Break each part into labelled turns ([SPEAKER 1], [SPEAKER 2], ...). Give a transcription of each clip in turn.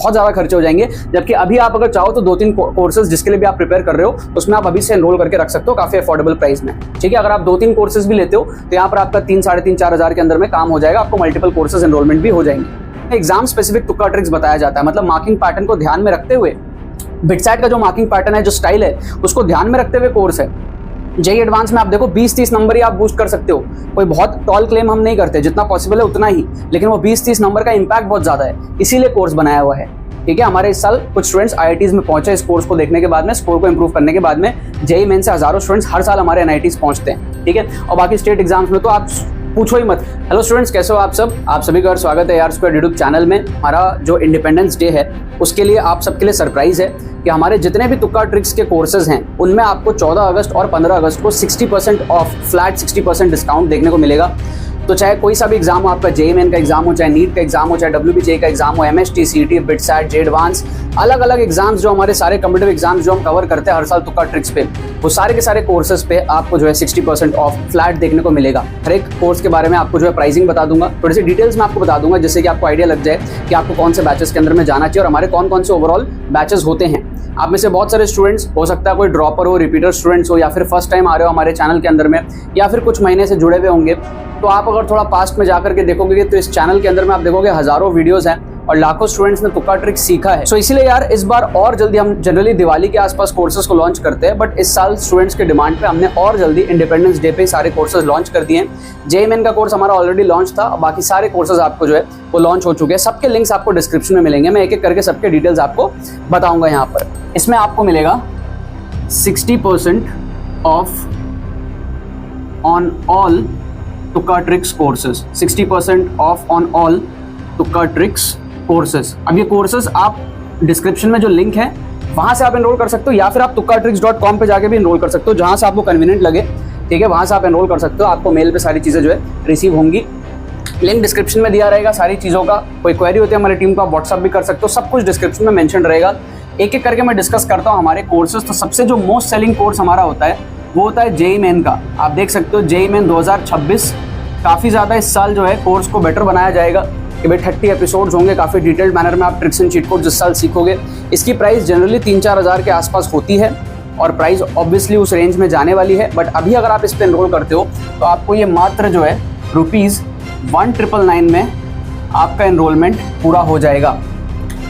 [SPEAKER 1] बहुत ज़्यादा खर्चे हो जाएंगे। जबकि अभी आप अगर चाहो तो 2-3 कोर्सेज जिसके लिए भी आप प्रिपेयर कर रहे हो उसमें आप अभी से एनरोल करके रख सकते हो काफ़ी अफोर्डेबल प्राइस में। ठीक है, अगर आप 2-3 कोर्सेज भी लेते हो तो यहाँ पर आपका 3-3.5-4 हज़ार के अंदर में काम हो जाएगा, आपको मल्टीपल कोर्सेज एनरोलमेंट भी हो जाएंगे। एग्जाम स्पेसिफिक तुक्का ट्रिक्स बताया जाता है, मतलब मार्किंग पैटर्न को ध्यान में रखते हुए, बिटसैट का जो मार्किंग पैटर्न है, जो स्टाइल है, उसको ध्यान में रखते हुए कोर्स है। जेई एडवांस में आप देखो 20-30 नंबर ही आप बूस्ट कर सकते हो। कोई बहुत टॉल क्लेम हम नहीं करते, जितना पॉसिबल है उतना ही, लेकिन वो 20-30 नंबर का इंपैक्ट बहुत ज्यादा है, इसीलिए कोर्स बनाया हुआ है। ठीक है, हमारे इस साल कुछ स्टूडेंट्स आईआईटीज में पहुंचे इस कोर्स को देखने के बाद में, स्कोर को इंप्रूव करने के बाद में। जेई मेन से हजारों स्टूडेंट्स हर साल हमारे एनआईटीज पहुंचते हैं। ठीक है, और बाकी स्टेट एग्जाम्स में तो आप पूछो ही मत। हेलो स्टूडेंट्स, कैसे हो आप सब? आप सभी का स्वागत है AR Squared यूट्यूब चैनल में। हमारा जो इंडिपेंडेंस डे है उसके लिए आप सबके लिए सरप्राइज है कि हमारे जितने भी तुक्का ट्रिक्स के कोर्सेज हैं उनमें आपको 14 अगस्त और 15 अगस्त को 60% ऑफ, फ्लैट 60% डिस्काउंट देखने को मिलेगा। तो चाहे कोई सा भी एग्जाम हो, आपका जेई मेन का एग्जाम हो, चाहे नीट का एग्जाम हो, चाहे WBJ का एग्जाम हो, MST, CET, बिटसैट, जे एडवांस, अलग अलग एग्जाम्स जो हमारे सारे कॉम्पिटिटिव एग्जाम्स जो हम कवर करते हैं हर साल तुक्का ट्रिक्स पे, वो सारे के सारे कोर्सेज पे आपको जो है 60% ऑफ फ्लैट देखने को मिलेगा। हर एक कोर्स के बारे में आपको जो है प्राइसिंग बता दूंगा, थोड़ी सी डिटेल्स में आपको बता दूंगा, जिससे कि आपको आइडिया लग जाए कि आपको कौन से बैचेस के अंदर में जाना चाहिए और हमारे कौन कौन से ओवरऑल बैचेस होते हैं। आप में से बहुत सारे स्टूडेंट्स हो सकता है कोई ड्रॉपर हो, रिपीटर स्टूडेंट्स हो, या फिर फर्स्ट टाइम आ रहे हो हमारे चैनल के अंदर में, या फिर कुछ महीने से जुड़े हुए होंगे। तो आप अगर थोड़ा पास्ट में जाकर के देखोगे तो इस चैनल के अंदर में आप देखोगे हजारों वीडियोस हैं और लाखों स्टूडेंट्स ने तुक्का ट्रिक सीखा है। सो इसीलिए यार इस बार और जल्दी, हम जनरली दिवाली के आसपास कोर्सेज को लॉन्च करते हैं, बट इस साल स्टूडेंट्स के डिमांड पे हमने और जल्दी इंडिपेंडेंस डे पे सारे कोर्सेज लॉन्च कर दिए हैं। जेई मेन का कोर्स हमारा ऑलरेडी लॉन्च था, बाकी सारे कोर्सेज आपको जो है वो लॉन्च हो चुके हैं। सबके लिंक्स आपको डिस्क्रिप्शन में मिलेंगे, मैं एक एक करके सबके डिटेल्स आपको बताऊंगा। यहाँ पर इसमें आपको मिलेगा 60% ऑफ ऑन ऑल तुक्का tricks courses, 60% of on all तुक्का ट्रिक्स कोर्सेज। अब ये कोर्सेज आप डिस्क्रिप्शन में जो लिंक है वहां से आप एनरोल कर सकते हो, या फिर आप tukkatricks.com पे जाके भी एनरोल कर सकते हो, जहां से आपको कन्वीनियंट लगे। ठीक है, वहां से आप एनरोल कर सकते हो, आपको मेल पे सारी चीजें जो है रिसीव होंगी। लिंक डिस्क्रिप्शन में दिया रहेगा सारी चीजों का। कोई क्वेरी होती है हमारी टीम को आप व्हाट्सअप भी कर सकते हो, सब कुछ डिस्क्रिप्शन में मेंशन रहेगा। एक एक करके मैं डिस्कस करता हूँ हमारे कोर्सेज। तो सबसे जो मोस्ट सेलिंग कोर्स हमारा होता है वो होता है जेई मेन का। आप देख सकते हो जेई मेन 2026 काफ़ी ज़्यादा इस साल जो है कोर्स को बेटर बनाया जाएगा कि भाई 30 एपिसोड्स होंगे, काफ़ी डिटेल्ड मैनर में आप ट्रिक्स एंड चीट कोड जिस साल सीखोगे। इसकी प्राइस जनरली 3-4 हज़ार के आसपास होती है और प्राइस ऑब्वियसली उस रेंज में जाने वाली है। बट अभी अगर आप इस पर एनरोल करते हो तो आपको ये मात्र जो है ₹1999 में आपका एनरोलमेंट पूरा हो जाएगा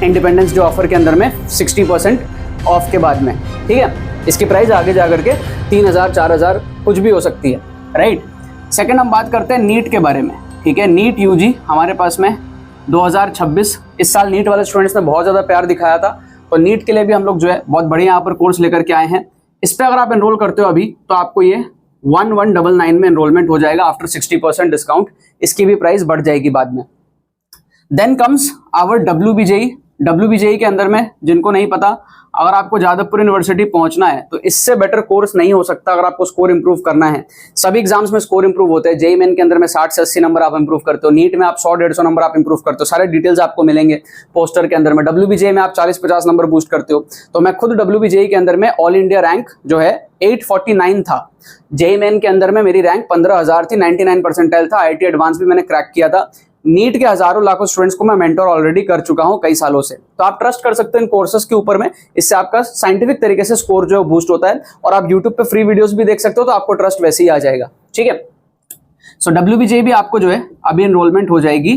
[SPEAKER 1] इंडिपेंडेंस डे ऑफर के अंदर में 60% ऑफ के बाद में। ठीक है, इसकी प्राइस आगे जा करके 3,000-4,000 कुछ भी हो सकती है, राइट। सेकंड हम बात करते हैं नीट के बारे में। ठीक है, नीट यूजी हमारे पास में 2026, इस साल नीट वाले स्टूडेंट्स ने बहुत ज़्यादा प्यार दिखाया था, तो नीट के लिए भी हम लोग जो है बहुत बढ़िया यहाँ पर कोर्स लेकर के आए हैं। इस पर अगर आप एनरोल करते हो अभी तो आपको ये 1199 में एनरोलमेंट हो जाएगा आफ्टर 60% डिस्काउंट। इसकी भी प्राइस बढ़ जाएगी बाद में। देन कम्स आवर WBJE के अंदर में, जिनको नहीं पता, अगर आपको जादवपुर यूनिवर्सिटी पहुंचना है तो इससे बेटर कोर्स नहीं हो सकता अगर आपको स्कोर इंप्रूव करना है। सभी एग्जाम्स में स्कोर इंप्रूव होते हैं। जेई मेन के अंदर में 60 से 80 नंबर आप इंप्रूव करते हो, नीट में आप 100-150 नंबर आप इंप्रूव करते हो, सारे डिटेल्स आपको मिलेंगे पोस्टर के अंदर में। WBJ में आप 40-50 नंबर बूस्ट करते हो। तो मैं खुद WBJE के अंदर में ऑल इंडिया रैंक जो है 849 था। जेई मेन के अंदर में मेरी रैंक 15,000 थी, 99 परसेंटाइल था। IIT एडवांस भी मैंने क्रैक किया था। नीट के हजारों लाखों स्टूडेंट्स को मैं मेंटर ऑलरेडी कर चुका हूं कई सालों से। तो आप ट्रस्ट कर सकते हो इन कोर्सेज के ऊपर में, इससे आपका साइंटिफिक तरीके से स्कोर जो है बूस्ट होता है। और आप यूट्यूब पे फ्री वीडियोस भी देख सकते हो, तो आपको ट्रस्ट वैसे ही आ जाएगा। ठीक है, सो WBJ भी आपको जो है अभी एनरोलमेंट हो जाएगी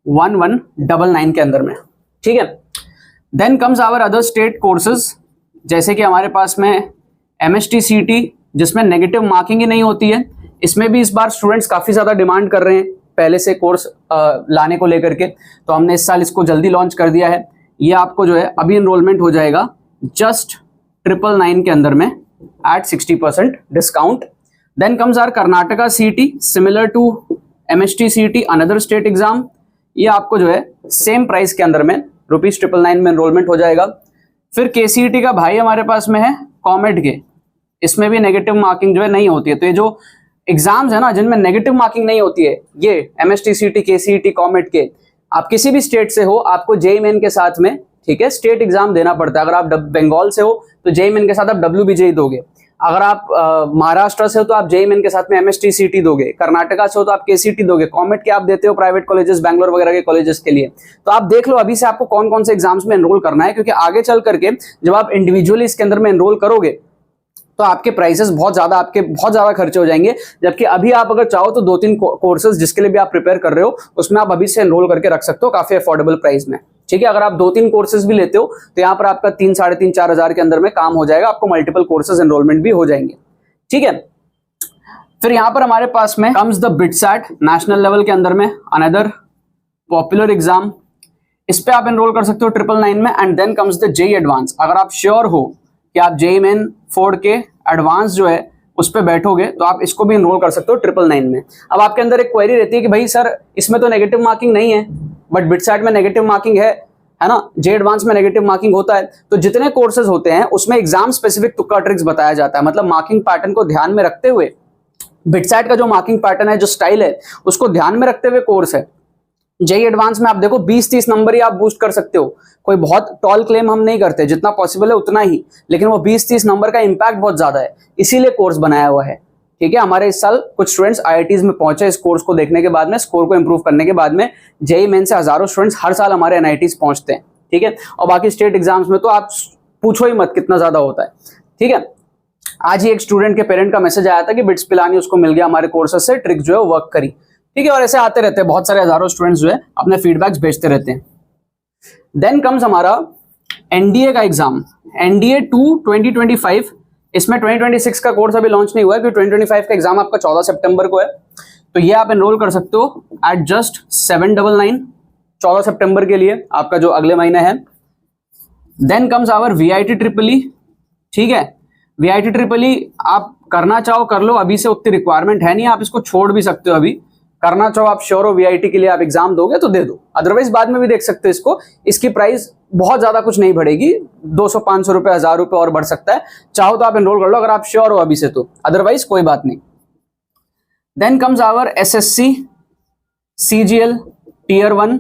[SPEAKER 1] 1199 के अंदर में। ठीक है, then comes our other state courses, जैसे कि हमारे पास में MST CET, जिसमें नेगेटिव मार्किंग ही नहीं होती है। इसमें भी इस बार स्टूडेंट्स काफी ज्यादा डिमांड कर रहे हैं पहले से कोर्स लाने को लेकर के, तो हमने इस साल इसको जल्दी लॉन्च कर दिया है। ये आपको जो है अभी एनरोलमेंट हो जाएगा जस्ट 999 के अंदर में at 60% discount. Then comes our Karnataka CET, similar to MST CET, another state exam. ये आपको जो है सेम प्राइस के अंदर में ₹999 में एनरोलमेंट हो जाएगा। फिर KCET का भाई हमारे पास में है कॉमेट के, इसमें भी नेगेटिव मार्किंग जो है नहीं होती है। तो ये जो एग्जाम्स है ना जिनमें नेगेटिव मार्किंग नहीं होती है, ये MST CET, KCET, कॉमेट के, आप किसी भी स्टेट से हो, आपको जेई मेन के साथ में, ठीक है, स्टेट एग्जाम देना पड़ता है। अगर आप बंगाल से हो तो जेई मेन के साथ आप WBJ दोगे। अगर आप महाराष्ट्र से हो तो आप जेईई मेन के साथ में एमएसटी सीटी दोगे, कर्नाटका से हो तो आप केसीटी दोगे, कॉमेट के आप देते हो प्राइवेट कॉलेजेस बैंगलोर वगैरह के कॉलेजेस के लिए। तो आप देख लो अभी से आपको कौन कौन से एग्जाम्स में एनरोल करना है, क्योंकि आगे चल करके जब आप इंडिविजुअली इसके अंदर में एनरोल करोगे तो आपके प्राइसेस बहुत ज्यादा खर्चे हो जाएंगे। जबकि अभी आप अगर चाहो तो 2-3 कोर्सेज जिसके लिए भी आप प्रिपेयर कर रहे हो उसमें आप अभी से एनरोल करके रख सकते हो काफी अफोर्डेबल प्राइस में। ठीक है, अगर आप 2-3 कोर्सेज भी लेते हो तो यहाँ पर आपका 3-3.5-4 हजार के अंदर में काम हो जाएगा, आपको मल्टीपल कोर्सेज एनरोलमेंट भी हो जाएंगे। ठीक है, फिर यहाँ पर हमारे पास में comes the BITSAT national level के अंदर में अनदर पॉपुलर एग्जाम। इस पे आप एनरोल कर सकते हो 999 में। And then comes the JEE advance. अगर आप श्योर हो कि आप जेईई मेन 4 के एडवांस जो है उस पे बैठोगे तो आप इसको भी एनरोल कर सकते हो 999 में। अब आपके अंदर एक क्वेरी रहती है कि भाई सर इसमें तो नेगेटिव मार्किंग नहीं है बट बिटसैट में नेगेटिव मार्किंग है ना, जेईई एडवांस में नेगेटिव मार्किंग होता है। तो जितने कोर्सेज होते हैं उसमें एग्जाम स्पेसिफिक तुक्का ट्रिक्स बताया जाता है, मतलब मार्किंग पैटर्न को ध्यान में रखते हुए बिटसैट का जो मार्किंग पैटर्न है, जो स्टाइल है, उसको ध्यान में रखते हुए कोर्स है। जेईई एडवांस में आप देखो 20-30 नंबर ही आप बूस्ट कर सकते हो। कोई बहुत टॉल क्लेम हम नहीं करते, जितना पॉसिबल है उतना ही, लेकिन वो 20-30 नंबर का इंपैक्ट बहुत ज्यादा है, इसीलिए कोर्स बनाया हुआ है। ठीक है, हमारे इस साल कुछ स्टूडेंट्स आईआईटीज में पहुंचे इस कोर्स को देखने के बाद में, स्कोर को इंप्रूव करने के बाद में। जेईई मेन से हजारों स्टूडेंट्स हर साल हमारे एनआईटीज पहुंचते हैं। ठीक है, और बाकी स्टेट एग्जाम्स में तो आप पूछो ही मत कितना ज्यादा होता है। ठीक है, आज ही एक स्टूडेंट के पेरेंट का मैसेज आया था कि बिट्स पिलानी उसको मिल गया हमारे कोर्सेज से, ट्रिक जो है वर्क करी। ठीक है, और ऐसे आते रहते हैं बहुत सारे हजारों स्टूडेंट्स जो है अपने फीडबैक्स भेजते रहते हैं। देन कम्स हमारा एनडीए का एग्जाम, एनडीए 2 2025। इसमें 2026 का कोर्स अभी लॉन्च नहीं हुआ है क्योंकि 2025 का एग्जाम आपका 14 सितंबर को है। तो ये आप एनरोल कर सकते हो एट जस्ट 799 14 सितंबर के लिए, आपका जो अगले महीने है। Then comes our VIT triple E. ठीक है, वीआईटी ट्रिपल ई आप करना चाहो कर लो, अभी से उतनी रिक्वायरमेंट है नहीं, आप इसको छोड़ भी सकते हो। अभी करना चाहो आप श्योर हो वीआईटी के लिए आप एग्जाम दोगे तो दे दो, अदरवाइज बाद में भी देख सकते हो इसको। इसकी प्राइस बहुत ज्यादा कुछ नहीं बढ़ेगी, 200-500 रुपए 1000 रुपए और बढ़ सकता है। चाहो तो आप एनरोल कर लो अगर आप श्योर हो अभी से, तो अदरवाइज कोई बात नहीं। Then comes our SSC CGL tier 1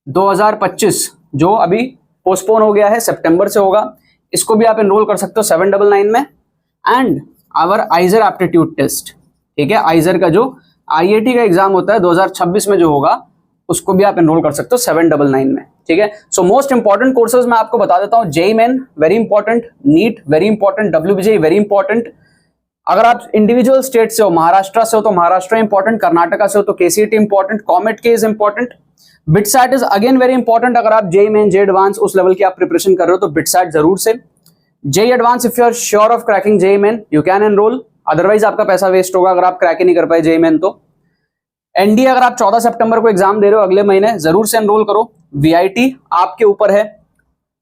[SPEAKER 1] 2025 जो अभी पोस्टपोन हो गया है, सितंबर से होगा। इसको भी आप एनरोल कर सकते हो 799 में। And our IISER aptitude test. ठीक है, आइजर का जो आईआईटी का एग्जाम होता है 2026 में जो होगा, उसको भी आप एनरोल कर सकते हो 799 में। ठीक है, सो मोस्ट इंपॉर्टेंट कोर्सेज मैं आपको बता देता हूं। JEE main very important, NEET very important, WBJEE very important. अगर आप इंडिविजुअल स्टेट से हो, महाराष्ट्र से हो तो महाराष्ट्र इंपॉर्टेंट, कर्नाटका से हो तो केसीटी इंपॉर्टेंट, कॉमेट के is important, BITSAT is again very important. अगर आप जेईई मेन जेईई एडवांस उस लेवल की आप प्रिपरेशन कर रहे हो तो बिटसैट जरूर से। JEE advance if you are sure of cracking JEE main you can enrol, otherwise आपका पैसा वेस्ट होगा अगर आप क्रैक ही नहीं कर पाए जेईई मेन। तो एनडीए अगर आप 14 सितंबर को एग्जाम दे रहे हो अगले महीने, जरूर से एनरोल करो। वीआईटी आपके ऊपर है।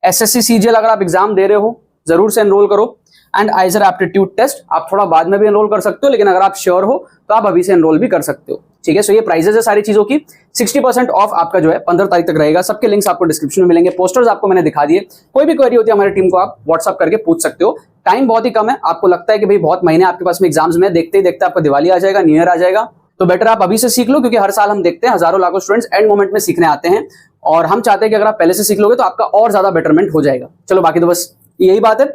[SPEAKER 1] एसएससी सीजीएल अगर आप एग्जाम दे रहे हो जरूर से एनरोल करो। एंड आइजर एप्टीट्यूड टेस्ट आप थोड़ा बाद में भी एनरोल कर सकते हो, लेकिन अगर आप श्योर हो तो आप अभी से एनरोल भी कर सकते हो। ठीक है, सो ये प्राइजेस है सारी चीजों की। 60% ऑफ आपका जो है 15 तारीख तक रहेगा। सबके लिंक्स आपको डिस्क्रिप्शन में मिलेंगे, पोस्टर्स आपको मैंने दिखा दिए। कोई भी क्वेरी होती है हमारी टीम को आप व्हाट्सअप करके पूछ सकते हो। टाइम बहुत ही कम है, आपको लगता है कि भाई बहुत महीने आपके पास में एग्जाम्स में, देखते ही देखते आपको दिवाली आ जाएगा, न्यू ईयर आ जाएगा, तो बेटर आप अभी से सीख लो। क्योंकि हर साल हम देखते हैं हजारों लाखों स्टूडेंट्स एंड मोमेंट में सीखने आते हैं, और हम चाहते हैं कि अगर आप पहले से सीख लोगे तो आपका और ज्यादा बेटरमेंट हो जाएगा। चलो बाकी तो बस यही बात है।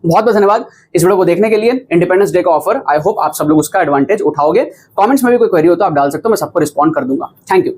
[SPEAKER 1] बहुत बहुत धन्यवाद इस वीडियो को देखने के लिए। इंडिपेंडेंस डे का ऑफर, आई होप आप सब लोग उसका एडवांटेज उठाओगे। कमेंट्स में भी कोई क्वेरी हो तो आप डाल सकते हो, मैं सबको रिस्पॉन्ड कर दूंगा। Thank you.